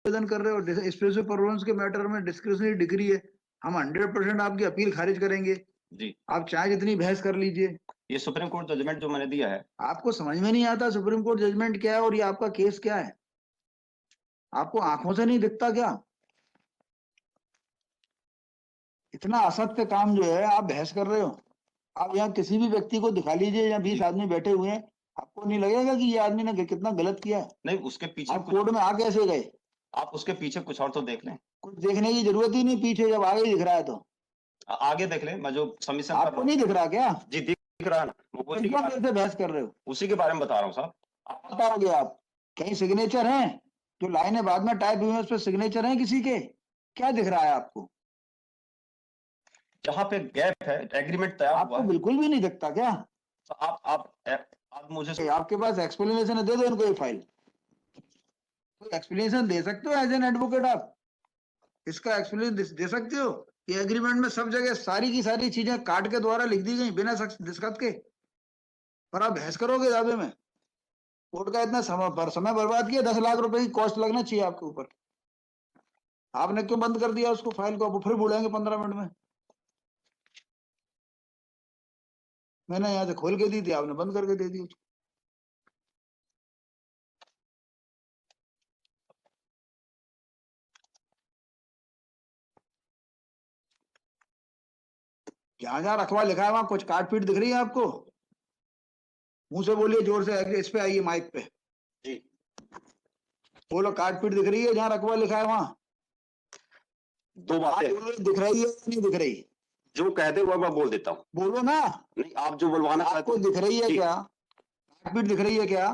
आवेदन कर रहे हो, स्पेशल परफॉर्मेंस के मैटर में डिस्क्रिशनरी डिग्री है, हम 100% आपकी अपील खारिज करेंगे जी। आप चाहे जितनी बहस कर लीजिए। ये सुप्रीम कोर्ट जजमेंट जो मैंने दिया है, आपको समझ में नहीं आता सुप्रीम कोर्ट जजमेंट क्या है और ये आपका केस क्या है? आपको आंखों से नहीं दिखता क्या? इतना असत्य काम जो है आप बहस कर रहे हो। आप यहाँ किसी भी व्यक्ति को दिखा लीजिए, यहाँ 20 आदमी बैठे हुए हैं, आपको नहीं लगेगा कि ये आदमी ने कितना गलत किया? नहीं उसके पीछे आप कोर्ट में आ कैसे गए? आप उसके पीछे कुछ और तो देख लें। कुछ देखने की जरूरत ही नहीं, पीछे जब आगे दिख रहा है तो आगे देख लें, मैं जो सबमिशन कर आपको रहा हूँ। नहीं दिख रहा क्या? जी दिख रहा है ना, वो उसी के कितना बारे देर से बहस कर रहे हो? उसी के बारे में बता रहा हूँ साहब। आप बताओगे? आप कहीं सिग्नेचर हैं जो लाइनें बाद में टाइप हुई हैं, उस पर सिग्नेचर हैं किसी के? क्या दिख रहा है आपको? जहाँ पे गैप है, एग्रीमेंट तैयार हुआ आपको है, बिल्कुल भी नहीं दिखता क्या? तो आप मुझे आपके पास एक्सप्लेनेशन है, दे दो इनको ये फाइल। कोई एक्सप्लेनेशन दे सकते हो एज एन एडवोकेट? आप इसका एक्सप्लेनेशन दे सकते हो कि एग्रीमेंट में सब जगह सारी की सारी चीजें काट के द्वारा लिख दी गई बिना दस्तखत के, पर आप बहस करोगे दावे में? कोर्ट का इतना समय बर्बाद किया, 10 लाख रुपए की कॉस्ट लगना चाहिए आपके ऊपर। आपने क्यों बंद कर दिया उसको, फाइल को? आप फिर बोलेंगे 15 मिनट में। मैंने यहाँ से खोल के दी थी, आपने बंद करके दे दी उसको। जहां जहां रखवा लिखा है वहां कुछ काट पीट दिख रही है आपको? मुंह से बोलिए जोर से, इस पे आइए माइक पे जी बोलो, काट पीट दिख रही है जहां रखवा लिखा है वहां? दो बातें दिख रही है नहीं दिख रही? जो कह दे वो मैं बोल देता हूँ। बोलो ना। नहीं आप जो बुलवाना आपको दिख रही है क्या? काट पीट दिख रही है क्या?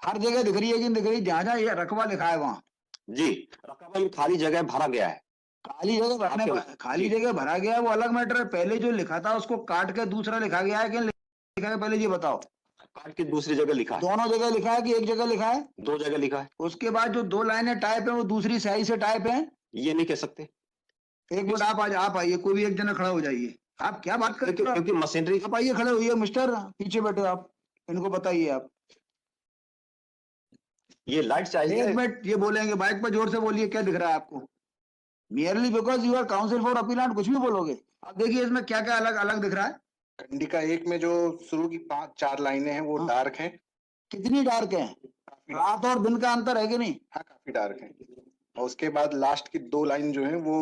हर जगह दिख रही है कि नहीं दिख रही? जहां जहां ये रकबा लिखा है वहां। जी रकबा में खाली जगह भरा गया है। खाली जगह भरने, खाली जगह भरा गया है वो अलग मैटर है। पहले जो लिखा था उसको काट के दूसरा लिखा गया है कि लिखा है? पहले ये बताओ। काट के दूसरी जगह लिखा है। दोनों जगह लिखा है कि एक जगह लिखा है? दो जगह लिखा है। उसके बाद जो 2 लाइनें टाइप है वो दूसरी स्याही से टाइप है? ये नहीं कह सकते। एक मिनट, आप आइए, कोई भी एक जना खड़ा हो जाइए। आप क्या बात कर रहे हो? क्योंकि मशीनरी आप आइए, खड़े होइए मिस्टर, पीछे बैठे आप, इनको बताइए आप। ये लाइट चाहिए। एक मिनट, ये बोलेंगे बाइक पर जोर से बोलिए, क्या दिख रहा है आपको? Merely because you are counsel for appellant कुछ भी बोलोगे। अब देखिए इसमें क्या क्या अलग अलग दिख रहा है। खंडिका 1 में जो शुरू की 5-4 लाइनें हैं वो डार्क हैं। कितनी डार्क है? रात और दिन का अंतर है कि नहीं? हाँ काफी डार्क है। और उसके बाद लास्ट की 2 लाइन जो है वो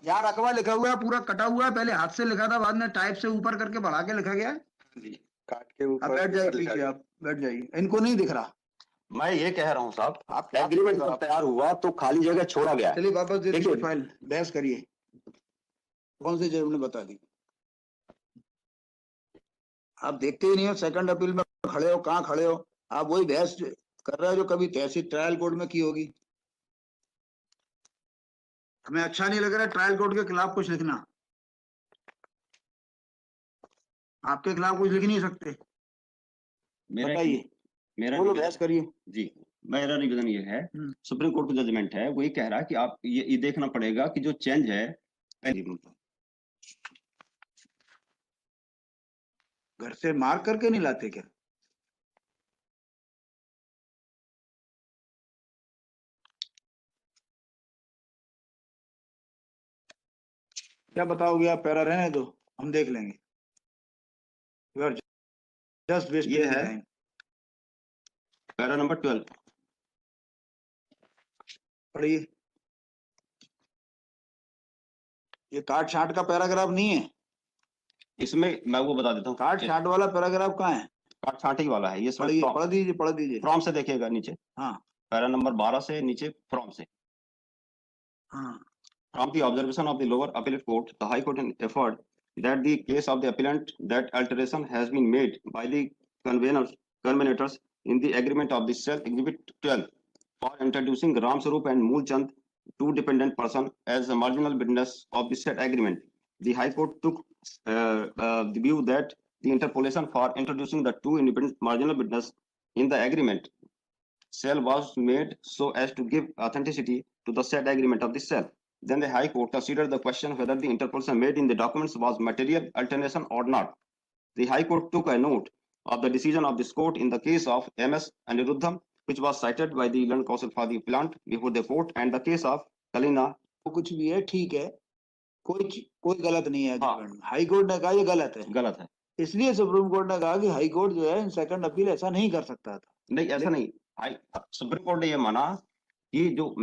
यहाँ रकबा लिखा हुआ है पूरा कटा हुआ है, पहले हाथ से लिखा था, बाद में टाइप से ऊपर करके बढ़ा के लिखा गया है। काट के अब ऊपर बैठ जाइए पीछे, आप बैठ जाइए, इनको नहीं दिख रहा। मैं ये कह रहा हूँ साहब, आप एग्रीमेंट जब तैयार हुआ तो खाली जगह छोड़ा गया। चलिए वापस दे दीजिए देखिए। फाइल, बहस करिए। कौन सी जज ने बता दी? आप देखते ही नहीं हो, सेकंड अपील में खड़े हो, कहाँ खड़े हो आप? वही बहस कर रहे हो जो कभी तहसील ट्रायल कोर्ट में की होगी। हमें अच्छा नहीं लग रहा ट्रायल कोर्ट के खिलाफ कुछ लिखना। आपके खिलाफ कुछ लिख नहीं सकते, बताइए, मेरा बोलो, बहस करिए। जी मेरा निवेदन ये है, सुप्रीम कोर्ट का जजमेंट है, वही कह रहा है कि आप ये देखना पड़ेगा कि जो चेंज है। घर से मार करके नहीं लाते क्या? क्या बताओगे आप? पैरा रहने दो, हम देख लेंगे। यू आर जस्ट वेस्टिंग ये है टाइम। पैरा नंबर 12 पढ़िए। ये काट छाट का पैराग्राफ नहीं है, इसमें मैं वो बता देता हूँ। काट छाट वाला पैराग्राफ कहाँ है? काट छाट ही वाला है ये। पढ़ दीजिए। फ्रॉम से देखिएगा नीचे। हाँ पैरा नंबर 12 से नीचे फ्रॉम से। हाँ। From the observation of the lower appellate court, the High Court inferred that the case of the appellant that alteration has been made by the conveners in the agreement of the cell exhibit 12 for introducing Ram Sarup and Mool Chand, two dependent persons, as a marginal witness of the said agreement. The High Court took the view that the interpolation for introducing the two independent marginal witnesses in the agreement cell was made so as to give authenticity to the said agreement of the cell. Then the High Court considered the question whether the interpolation made in the documents was material alternation or not. The High Court took a note of the decision of this court in the case of MS Aniruddham which was cited by the learned counsel for the appellant before the court and the case of Kalina. वो कुछ भी है, ठीक है, कोई गलत नहीं है हाँ। एग्रीमेंट में। हाई कोर्ट ने कहा ये गलत है, गलत है। इसलिए सुप्रीम कोर्ट ने कहा कि हाई कोर्ट जो है सेकंड अपील ऐसा नहीं कर सकता था। नहीं, ऐसा नहीं। सुप्रीम कोर्ट ने ये माना कि जो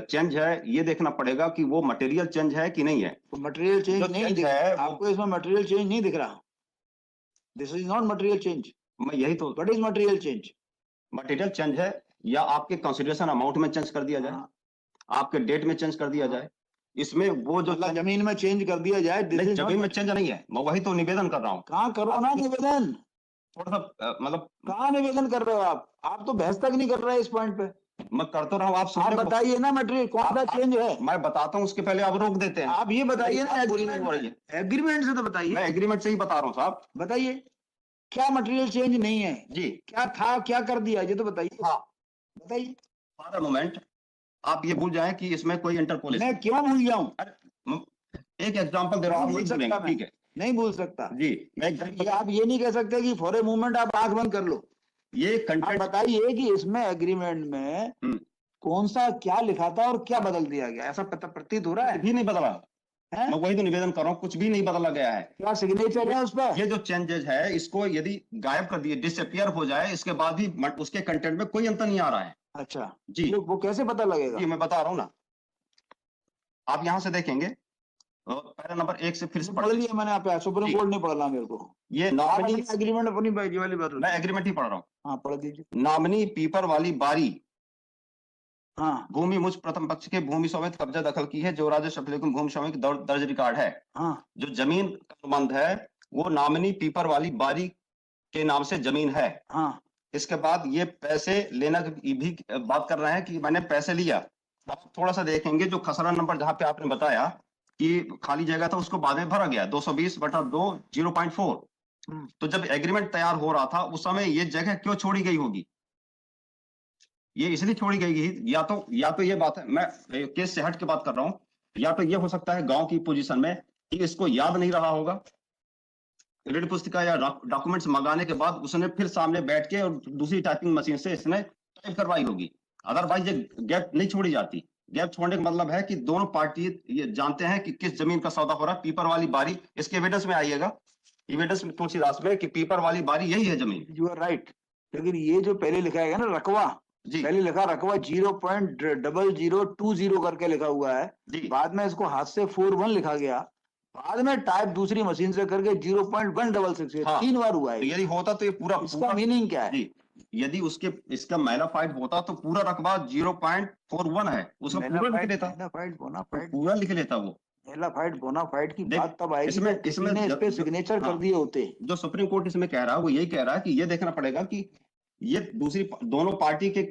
चेंज है ये देखना पड़ेगा कि वो मटेरियल चेंज है कि नहीं है। तो मटेरियल चेंज जो नहीं change दिख है, रहा, आपको इसमें मटेरियल चेंज नहीं दिख रहा। This is not material change. मैं यही तो, what is material change? Material change है या आपके कंसिडरेशन अमाउंट में चेंज कर दिया जाए, आपके डेट में चेंज कर दिया जाए। इसमें वो जो मतलब जमीन में चेंज कर दिया जाए। नहीं, जमीन में चेंज नहीं है, मैं वही तो निवेदन कर रहा हूँ। कहाँ करो ना निवेदन, थोड़ा सा मतलब कहाँ निवेदन कर रहे हो आप तो बहस तक नहीं कर रहे इस पॉइंट पे। मैं कर तो रहा हूँ, आप आप बताइए ना मटेरियल कौन सा चेंज है। मैं बताता हूँ, उसके पहले आप रोक देते हैं। आप ये बताइए ना, पूरी नहीं हो रही है। एग्रीमेंट से तो मैं बताइए। एग्रीमेंट से ही बता रहा हूँ साहब। बताइए क्या मटेरियल चेंज नहीं है, जी क्या था, क्या कर दिया, ये तो बताइए। हाँ, बताइए। फॉर अ मोमेंट आप ये भूल जाएं कि इसमें कोई इंटरपोलेशन। मैं क्यों भूल जाऊं? एक एग्जांपल दे रहा हूँ, आप भूल नहीं सकता भूलेंगे, मैं। ठीक है नहीं भूल सकता। जी। मैं ये आप ये नहीं कह सकते कि फॉर ए मोमेंट आप आंख बंद कर लो। ये आप कंटेंट बताइए कि इसमें एग्रीमेंट में कौन सा क्या लिखा था और क्या बदल दिया गया, ऐसा प्रतीत हो रहा है? भी नहीं बदला हैं? मैं वही तो निवेदन कर रहा हूँ, कुछ भी नहीं बदला गया है। क्या सिग्नेचर है उस पर? ये जो चेंजेस है इसको यदि गायब कर दिए, डिसअपियर हो जाए, इसके बाद भी उसके कंटेंट में कोई अंतर नहीं आ रहा है। अच्छा जी वो कैसे पता लगेगा? जी, मैं बता रहा हूँ ना, आप यहाँ से देखेंगे पैरा नंबर 1 से फिर से पढ़ लिया मैंने, आप सुप्रीम कोर्ट नहीं पढ़ना मेरे को। ये नॉमिनी एग्रीमेंट अपनी ये वाली बात। मैं एग्रीमेंट ही पढ़ रहा हूँ। हाँ पढ़ दीजिए। नॉमिनी पीपर वाली बारी हाँ भूमि मुझ प्रथम पक्ष के भूमि समेत कब्जा दखल की है, जो राजस्व अभिलेख भूमि समेत दर्ज रिकॉर्ड है। हाँ जो जमीन का संबंध है वो नॉमिनी पीपर वाली बारी के नाम से जमीन है। हाँ इसके बाद ये पैसे लेना की भी बात कर रहे हैं कि मैंने पैसे लिया। आप थोड़ा सा देखेंगे जो खसरा नंबर जहां पे आपने बताया कि खाली जगह था उसको बाद में भरा गया 220/2 0.4। तो जब एग्रीमेंट तैयार हो रहा था उस समय ये जगह क्यों छोड़ी गई होगी? ये इसलिए छोड़ी गई, या तो ये बात है, मैं केस से हट के बात कर रहा हूँ, या तो ये हो सकता है गांव की पोजीशन में कि इसको याद नहीं रहा होगा, रीड पुस्तिका या डॉक्यूमेंट्स मंगाने के बाद उसने फिर सामने बैठ के और दूसरी टाइपिंग मशीन से इसने टाइप करवाई होगी। अदरवाइज ये गैप नहीं छोड़ी जाती। गैप छोड़ने का मतलब है कि दोनों पार्टी ये जानते हैं कि किस जमीन का सौदा हो रहा है। पीपर वाली बारी, इसके एविडेंस में आइएगा, एविडेंस में तुलसीदास में कि पीपर वाली बारी यही है जमीन। यू आर राइट, लेकिन ये जो पहले लिखा है ना रकवा, जी पहले लिखा रकवा 0.0020 करके लिखा हुआ है, जी बाद में इसको हाथ से 41 लिखा गया, बाद में टाइप दूसरी मशीन से करके 0.166। हाँ। 3 बार हुआ तो है। यदि होता तो ये पूरा इसका मीनिंग क्या है? जी, यदि इसका मैलाफाइड होता तो पूरा रकबा 0.41 है, उसको पूरा लिख लेता, मैलाफाइड बोनाफाइड, पूरा लिख लेता वो। मैलाफाइड बोनाफाइड की देख, बात तब आएगी इसमें जब किसी ने इस पे सिग्नेचर कर दिए होते। जो सुप्रीम कोर्ट इसमें कह रहा है वो यही कह रहा है कि ये देखना पड़ेगा कि ये दोनों पार्टी के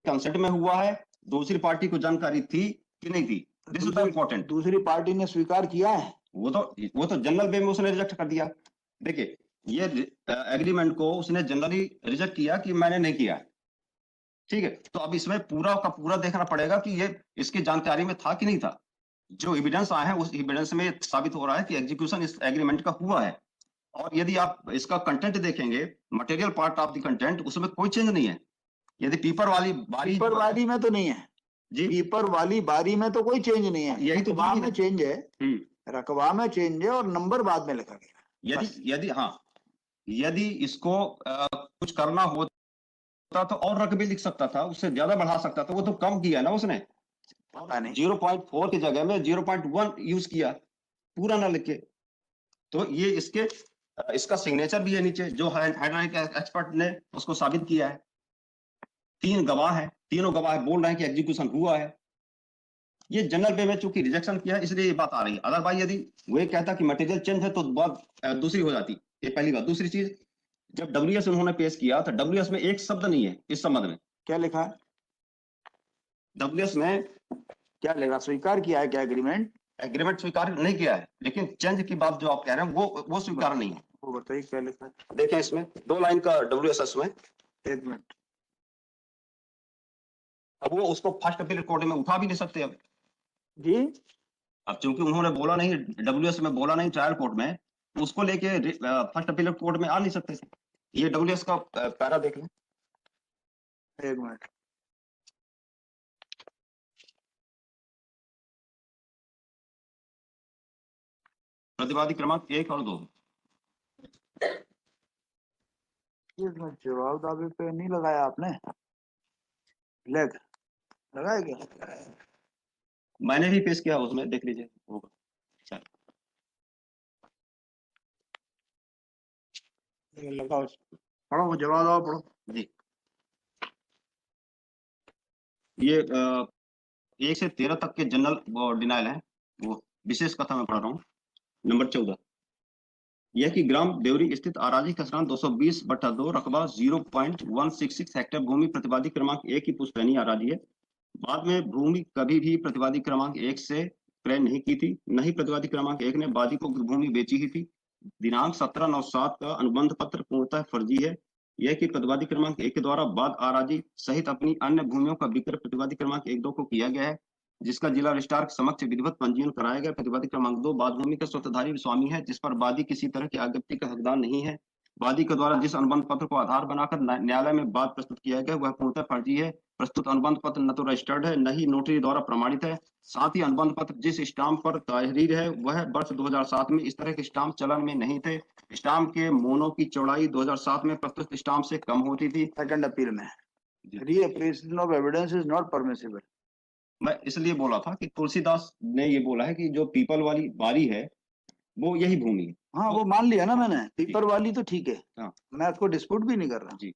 कंसेंट में हुआ है, दूसरी पार्टी को जानकारी थी कि नहीं थी। This is important. दूसरी पार्टी ने स्वीकार किया है, वो तो जनरल वे में उसने रिजेक्ट कर दिया। देखिए ये एग्रीमेंट को उसने जनरली रिजेक्ट किया कि मैंने नहीं किया, ठीक है। तो अब इसमें पूरा का पूरा देखना पड़ेगा कि ये इसकी जानकारी में था कि नहीं था। जो एविडेंस आए हैं उस एविडेंस में साबित हो रहा है कि एग्जीक्यूशन इस एग्रीमेंट का हुआ है। और यदि आप इसका कंटेंट देखेंगे, material part of the content, उसमें कोई चेंज नहीं है। यदि पीपर वाली बारी, पीपर वाली में तो नहीं है जी, पीपर वाली बारी में तो कोई चेंज नहीं है। यही तो रकबा में चेंज है, रकबा में चेंज है और नंबर बाद में लिखा गया। यदि इसको कुछ करना होता तो और रकबे लिख सकता था, उससे ज्यादा बढ़ा सकता था, वो तो कम किया ना उसने। 0.4 की जगह में 0.1 यूज किया, पूरा ना लिख के। तो ये इसका सिग्नेचर भी है नीचे, जो हाइड्रोलिक एक्सपर्ट ने उसको साबित किया है। 3 गवाह है, तीनों गवाह बोल रहे हैं कि एग्जीक्यूशन हुआ है। ये जनरल वे में चूंकि रिजेक्शन किया इसलिए ये बात आ रही है। अदरवाइज यदि वो कहता कि मटेरियल चेंज है तो बात दूसरी हो जाती। ये पहली बात। दूसरी चीज, जब डब्ल्यूएस उन्होंने पेश किया तो डब्ल्यूएस में एक शब्द नहीं है इस संबंध में। क्या लिखा है डब्ल्यूएस में? क्या लिखा? स्वीकार किया है क्या एग्रीमेंट स्वीकार नहीं किया है, लेकिन चेंज की बात जो आप कह रहे हैं वो स्वीकार नहीं है। वो बताइए क्या लिखा है। देखें इसमें 2 लाइन का डब्ल्यूएस में। एक मिनट, अब वो उसको फर्स्ट अपील कोर्ट में उठा भी नहीं सकते अब जी। अब चूंकि उन्होंने बोला नहीं, डब्ल्यूएस में बोला नहीं ट्रायल कोर्ट में, तो उसको लेके फर्स्ट अपील कोर्ट में आ नहीं सकते। ये डब्ल्यूएस का पैरा देख लें, एक मिनट, प्रतिवादी क्रमांक 1 और 2। इसमें जवाब दावे पे नहीं लगाया आपने, ब्लैक लगाया क्या? मैंने भी पेश किया, उसमें देख लीजिए होगा। लगाओ, पढ़ो वो जवाब दावा पढ़ो। जी, ये 1 से 13 तक के जनरल डिनाइल है, वो विशेष कथा में पढ़ रहा हूँ। नंबर 14, यह कि ग्राम देवरी स्थित आराजी खसरान 220/2 रकबा 0.166 हेक्टेयर भूमि प्रतिवादी क्रमांक 1 की पुश्तैनी आराजी है। बाद में भूमि कभी भी प्रतिवादी क्रमांक 1 से क्रय नहीं की थी, न ही प्रतिवादी क्रमांक 1 ने वादी को भूमि बेची ही थी। दिनांक 17/9/7 का अनुबंध पत्र पूर्णतः फर्जी है। यह कि प्रतिवादी क्रमांक 1 के द्वारा बाद आराजी सहित अपनी अन्य भूमियों का विक्रय प्रतिवादी क्रमांक 1-2 को किया गया है, जिसका जिला रजिस्ट्रार के समक्ष विधिवत पंजीयन कराया गया। प्रतिवादी क्रमांक 2 बाद भूमि का स्वतःधारी स्वामी है, जिस पर वादी किसी तरह की आज्ञप्ति का हकदार नहीं है। वादी के द्वारा जिस अनुबंध पत्र को आधार बनाकर न्यायालय में वाद प्रस्तुत किया गया वह पूर्णतः फर्जी है। प्रस्तुत अनुबंध पत्र न तो रजिस्टर्ड है, न ही नोटरी द्वारा प्रमाणित है। साथ ही अनुबंध पत्र जिस स्टाम्प पर तहरीर है वह वर्ष 2007 में इस तरह के स्टाम्प चलन में नहीं थे। स्टाम्प के मोनो की चौड़ाई 2007 में प्रस्तुत स्टाम्प से कम होती थी। सेकंड अपील में जी। Reappreciation of evidence is not permissible. मैं इसलिए बोला था कि तुलसीदास ने ये बोला है कि जो पीपल वाली बारी है वो यही भूमि है। हाँ वो मान लिया ना मैंने, पीपर वाली तो ठीक है, हाँ। मैं उसको डिस्प्यूट भी नहीं कर रहा जी।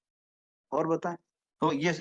और बताएं। तो ये